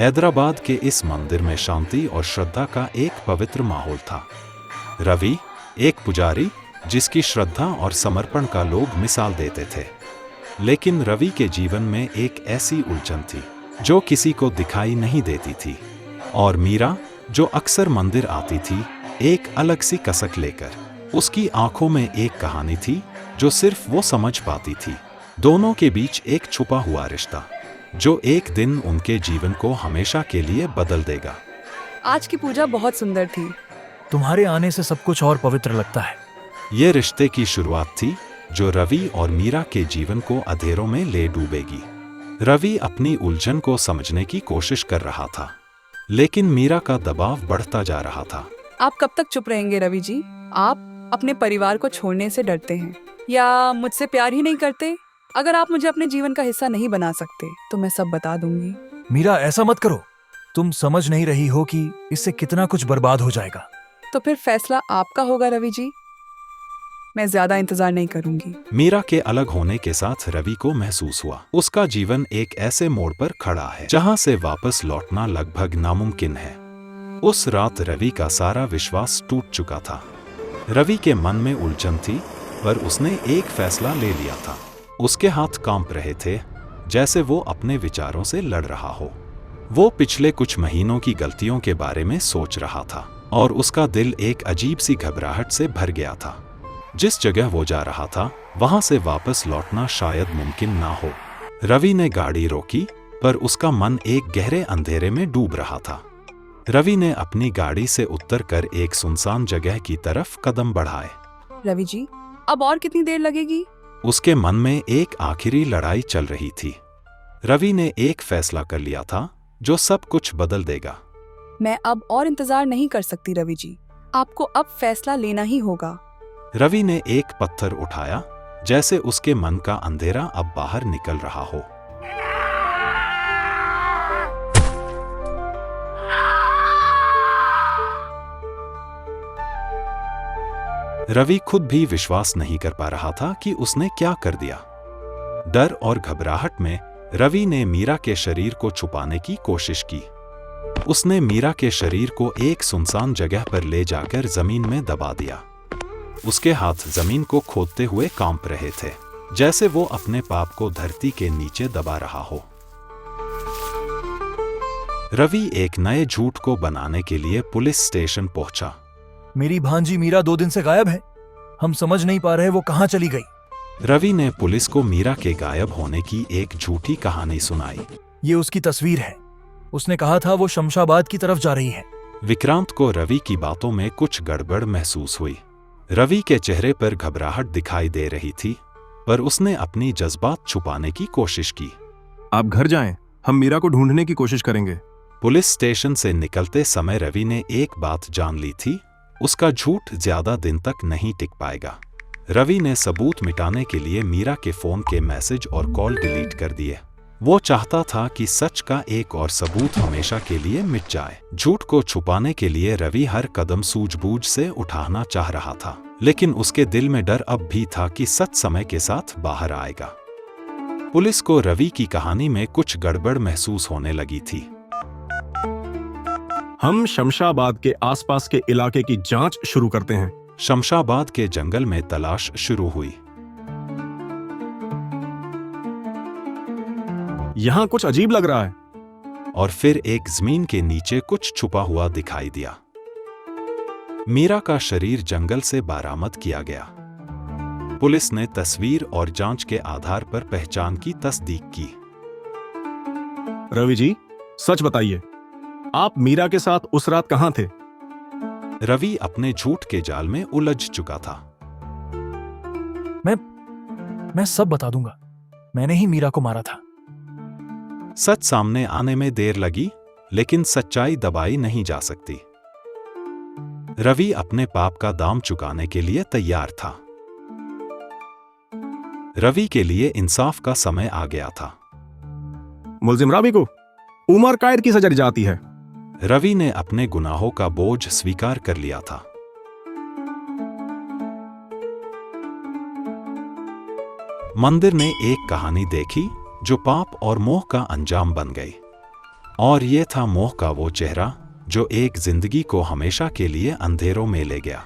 हैदराबाद के इस मंदिर में शांति और श्रद्धा का एक पवित्र माहौल था। रवि, एक पुजारी जिसकी श्रद्धा और समर्पण का लोग मिसाल देते थे। लेकिन रवि के जीवन में एक ऐसी उलझन थी जो किसी को दिखाई नहीं देती थी। और मीरा, जो अक्सर मंदिर आती थी एक अलग सी कसक लेकर, उसकी आंखों में एक कहानी थी जो सिर्फ वो समझ पाती थी। दोनों के बीच एक छुपा हुआ रिश्ता जो एक दिन उनके जीवन को हमेशा के लिए बदल देगा। आज की पूजा बहुत सुंदर थी। तुम्हारे आने से सब कुछ और पवित्र लगता है। ये रिश्ते की शुरुआत थी जो रवि और मीरा के जीवन को अंधेरों में ले डूबेगी। रवि अपनी उलझन को समझने की कोशिश कर रहा था, लेकिन मीरा का दबाव बढ़ता जा रहा था। आप कब तक चुप रहेंगे रवि जी? आप अपने परिवार को छोड़ने से डरते हैं या मुझसे प्यार ही नहीं करते? अगर आप मुझे अपने जीवन का हिस्सा नहीं बना सकते तो मैं सब बता दूंगी। मीरा, ऐसा मत करो। तुम समझ नहीं रही हो कि इससे कितना कुछ बर्बाद हो जाएगा। तो फिर फैसला आपका होगा रवि जी। मैं ज्यादा इंतजार नहीं करूंगी। मीरा के अलग होने के साथ रवि को महसूस हुआ उसका जीवन एक ऐसे मोड़ पर खड़ा है जहां से वापस लौटना लगभग नामुमकिन है। उस रात रवि का सारा विश्वास टूट चुका था। रवि के मन में उलझन थी, पर उसने एक फैसला ले लिया था। उसके हाथ कांप रहे थे, जैसे वो अपने विचारों से लड़ रहा हो। वो पिछले कुछ महीनों की गलतियों के बारे में सोच रहा था और उसका दिल एक अजीब सी घबराहट से भर गया था। जिस जगह वो जा रहा था वहां से वापस लौटना शायद मुमकिन ना हो। रवि ने गाड़ी रोकी, पर उसका मन एक गहरे अंधेरे में डूब रहा था। रवि ने अपनी गाड़ी से उतरकर एक सुनसान जगह की तरफ कदम बढ़ाए। रवि जी, अब और कितनी देर लगेगी? उसके मन में एक आखिरी लड़ाई चल रही थी। रवि ने एक फैसला कर लिया था जो सब कुछ बदल देगा। मैं अब और इंतजार नहीं कर सकती रवि जी। आपको अब फैसला लेना ही होगा। रवि ने एक पत्थर उठाया, जैसे उसके मन का अंधेरा अब बाहर निकल रहा हो। रवि खुद भी विश्वास नहीं कर पा रहा था कि उसने क्या कर दिया। डर और घबराहट में रवि ने मीरा के शरीर को छुपाने की कोशिश की। उसने मीरा के शरीर को एक सुनसान जगह पर ले जाकर जमीन में दबा दिया। उसके हाथ जमीन को खोदते हुए कांप रहे थे, जैसे वो अपने पाप को धरती के नीचे दबा रहा हो। रवि एक नए झूठ को बनाने के लिए पुलिस स्टेशन पहुंचा। मेरी भांजी मीरा 2 दिन से गायब है। हम समझ नहीं पा रहे वो कहां चली गई। रवि ने पुलिस को मीरा के गायब होने की एक झूठी कहानी सुनाई। ये उसकी तस्वीर है। उसने कहा था वो शमशाबाद की तरफ जा रही है। विक्रांत को रवि की बातों में कुछ गड़बड़ महसूस हुई। रवि के चेहरे पर घबराहट दिखाई दे रही थी, पर उसने अपनी जज्बात छुपाने की कोशिश की। आप घर जाएं, हम मीरा को ढूंढने की कोशिश करेंगे। पुलिस स्टेशन से निकलते समय रवि ने एक बात जान ली थी, उसका झूठ ज्यादा दिन तक नहीं टिक पाएगा। रवि ने सबूत मिटाने के लिए मीरा के फोन के मैसेज और कॉल डिलीट कर दिए। वो चाहता था कि सच का एक और सबूत हमेशा के लिए मिट जाए। झूठ को छुपाने के लिए रवि हर कदम सूझबूझ से उठाना चाह रहा था, लेकिन उसके दिल में डर अब भी था कि सच समय के साथ बाहर आएगा। पुलिस को रवि की कहानी में कुछ गड़बड़ महसूस होने लगी थी। हम शमशाबाद के आसपास के इलाके की जांच शुरू करते हैं। शमशाबाद के जंगल में तलाश शुरू हुई। यहाँ कुछ अजीब लग रहा है। और फिर एक जमीन के नीचे कुछ छुपा हुआ दिखाई दिया। मीरा का शरीर जंगल से बरामद किया गया। पुलिस ने तस्वीर और जांच के आधार पर पहचान की तस्दीक की। रवि जी, सच बताइए, आप मीरा के साथ उस रात कहां थे? रवि अपने झूठ के जाल में उलझ चुका था। मैं सब बता दूंगा। मैंने ही मीरा को मारा था। सच सामने आने में देर लगी, लेकिन सच्चाई दबाई नहीं जा सकती। रवि अपने पाप का दाम चुकाने के लिए तैयार था। रवि के लिए इंसाफ का समय आ गया था। मुलजिम रवि को उम्र कैद की सजा दी जाती है। रवि ने अपने गुनाहों का बोझ स्वीकार कर लिया था। मंदिर ने एक कहानी देखी जो पाप और मोह का अंजाम बन गई। और ये था मोह का वो चेहरा जो एक जिंदगी को हमेशा के लिए अंधेरों में ले गया।